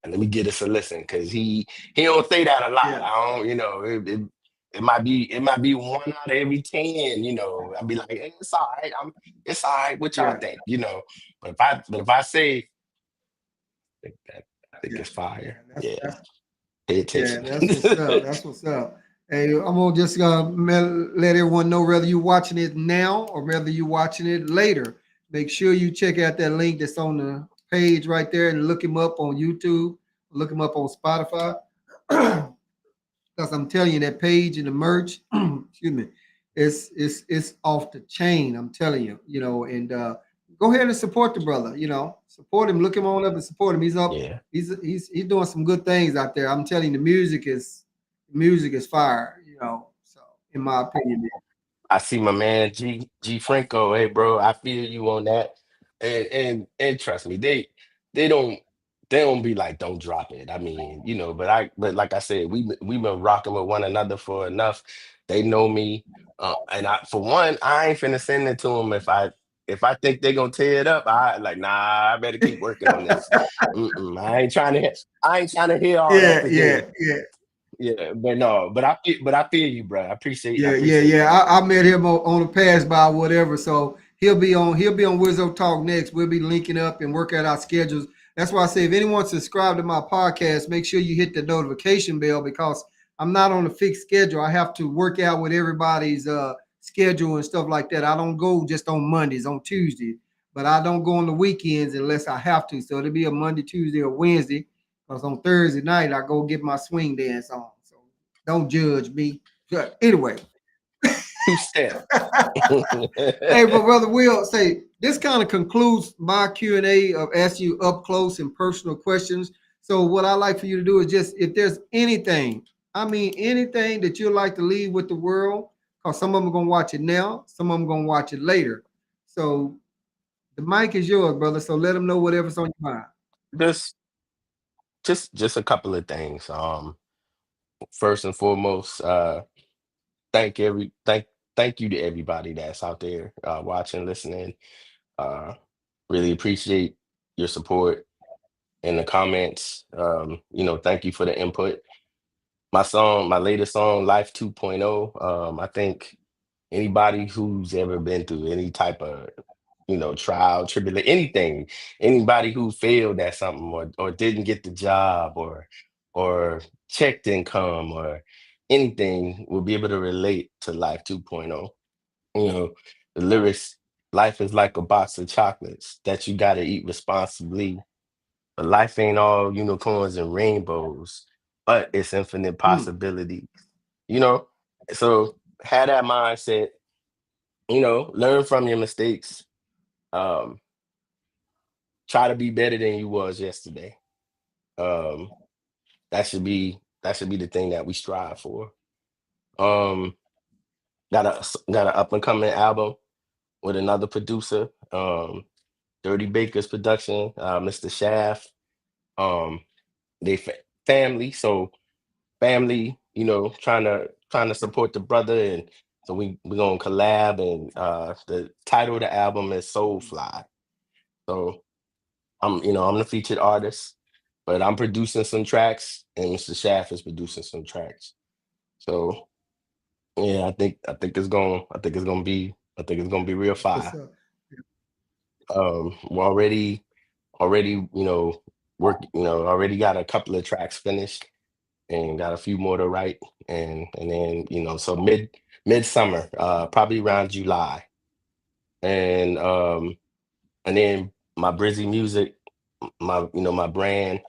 Let me get us a listen, because he don't say that a lot. yeah, I don't, it might be one out of every 10. I'd be like, hey, it's all right. It's all right. What y'all yeah, think? But if I say I think yeah, it's yeah. fire. That's Yeah, that's pay yeah. attention. That's what's up. That's what's up. Hey, I'm gonna just let everyone know whether you're watching it now or whether you're watching it later. make sure you check out that link that's on the page right there and look him up on YouTube, look him up on Spotify. Because I'm telling you, that page and the merch, excuse me, it's off the chain. I'm telling you, and go ahead and support the brother. Support him. Look him on up and support him. He's up. Yeah. He's doing some good things out there. I'm telling you, the music is fire. So in my opinion, I see my man G Franco. Hey, bro, I feel you on that. And trust me, they don't they don't be like, don't drop it. I mean, but like I said, we've been rocking with one another for enough. They know me. And I for one, I ain't finna send it to them if I think they gonna tear it up. I like, nah, I better keep working on this. I ain't trying to hear all that yeah, today. yeah, yeah. Yeah, but no, but I feel you, bro. I Yeah, yeah, appreciate yeah. that. I met him on the pass by whatever. So he'll be on Wizzo Talk next. We'll be linking up and work out our schedules. That's why I say if anyone subscribe to my podcast, make sure you hit the notification bell because I'm not on a fixed schedule. I have to work out with everybody's schedule and stuff like that. I don't go just on Mondays, on Tuesdays, but I don't go on the weekends unless I have to. So it'll be a Monday, Tuesday, or Wednesday. Because on Thursday night I go get my swing dance on. So don't judge me. But anyway, Two step. hey, but brother Will, say this kind of concludes my Q&A of asking you up close and personal questions. So what I like for you to do is just if there's anything, I mean anything that you'd like to leave with the world, because some of them are gonna watch it now, some of them are gonna watch it later. So the mic is yours, brother. So let them know whatever's on your mind. just just a couple of things. First and foremost, thank every thank you to everybody that's out there watching, listening. Uh really appreciate your support in the comments. Thank you for the input. My latest song, Life 2.0. I think anybody who's ever been through any type of trial, tribulation, anything, anybody who failed at something or didn't get the job or checked income or anything will be able to relate to Life 2.0. You know, the lyrics, life is like a box of chocolates that you gotta eat responsibly. But life ain't all unicorns and rainbows, but it's infinite Hmm. possibilities. You know, so have that mindset, learn from your mistakes. Um, Try to be better than you was yesterday. Um, that should be the thing that we strive for. Um, got an up and coming album with another producer, Dirty Baker's production, Mr. Shaft. Um, they family, so family, trying to support the brother, and so we gonna collab, and the title of the album is Soulfly. So I'm the featured artist, but I'm producing some tracks, and Mr. Shaft is producing some tracks. So yeah, I think it's gonna be real That's what's fire. up. We're already already got a couple of tracks finished and got a few more to write, and then so midsummer, probably around July, and then my Brizzy Music, my brand.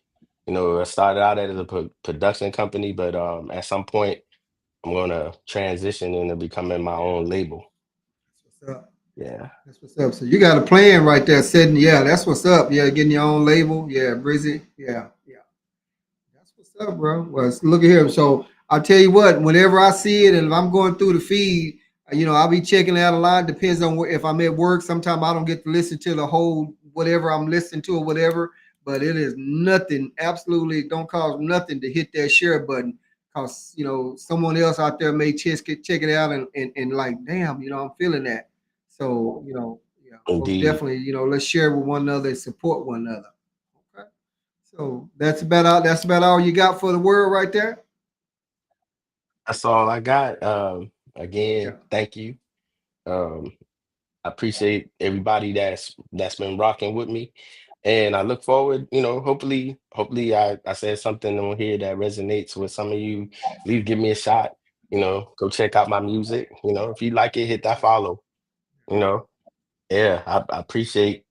I started out as a production company, but at some point I'm gonna transition into becoming my own label. That's what's up. Yeah, That's what's up. So you got a plan right there, setting. Yeah, that's what's up. Yeah, getting your own label. Yeah, Brizzy. Yeah, yeah. That's what's up, bro. Well, look at here. So I'll tell you what. Whenever I see it, and if I'm going through the feed, I'll be checking out a lot. Depends on if I'm at work. Sometimes I don't get to listen to the whole whatever I'm listening to or whatever. But it is nothing. Absolutely, don't cost nothing to hit that share button. Cause someone else out there may check it out and like, damn, I'm feeling that. So yeah, most indeed. definitely, let's share with one another and support one another. Okay. So that's about all you got for the world right there. That's all I got. Yeah. Again, thank you. Um, I appreciate everybody that's been rocking with me. And I look forward, hopefully I said something on here that resonates with some of you. Please give me a shot. Go check out my music. If you like it, hit that follow, you know. Yeah, I appreciate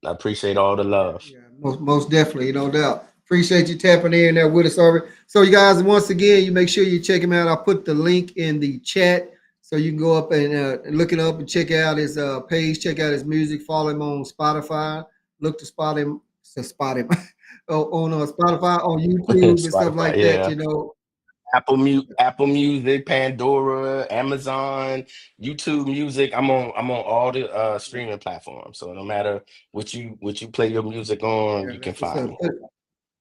all the Yeah, love. yeah, most definitely, no doubt. Appreciate you tapping in there with us, Arby. So, you guys, once again, you make sure you check him out. I'll put the link in the chat so you can go up and look it up and check out his page, check out his music, follow him on Spotify. Look to spot him on Spotify, on YouTube, and stuff Spotify, like that. yeah. Apple Music, Pandora, Amazon, YouTube Music. I'm on all the streaming platforms. So no matter what you play your music on, Yeah, you can that's what's find up. me.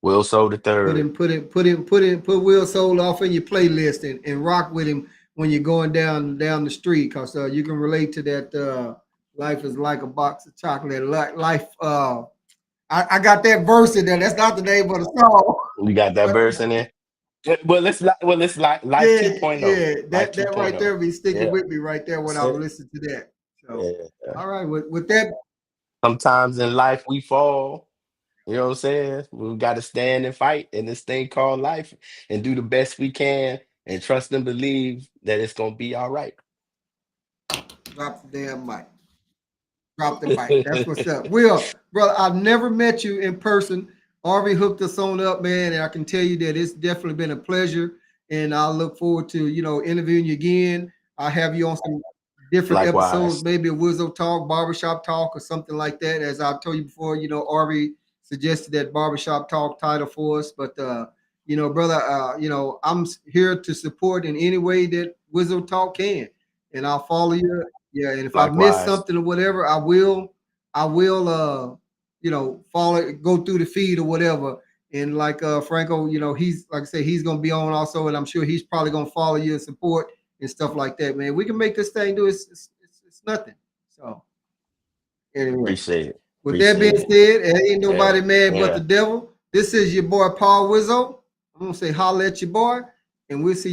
Will Soul the Put third. him, put him, put him, put him, put Will Soul off in your playlist and rock with him when you're going down the street, cause you can relate to that. Life is like a box of chocolate. Life. I got that verse in there. That's not the name of the song. We got that But verse in there. Well, it's like Life yeah, 2.0. yeah, Life that right 2.0. there be sticking Yeah, with me right there when that's I it. listen to that. So, Yeah. all right, with that, Sometimes in life we fall. You know what I'm saying? We got to stand and fight in this thing called life and do the best we can and trust and believe that it's gonna be all right. drop the damn mic. Drop the mic. That's what's up. Will, brother, I've never met you in person. Harvey hooked us on up, man, and I can tell you that it's definitely been a pleasure. And I look forward to interviewing you again. I'll have you on some different episodes, Likewise. maybe a Wizzo Talk, Barbershop Talk, or something like that. As I told you before, Harvey suggested that Barbershop Talk title for us. But brother, I'm here to support in any way that Wizzo Talk can, and I'll follow you. Yeah, and if I miss Likewise. something or whatever, I will follow it, go through the feed or whatever. And like Franco, he's like I say, he's gonna be on also, and I'm sure he's probably gonna follow you and support and stuff like that, man. We can make this thing do it's nothing. So anyway, Appreciate it. with that being Appreciate said, it. it ain't Yeah. nobody mad but the Yeah. devil. This is your boy Paul Wizzo. I'm gonna say holla at your boy, and we'll see you.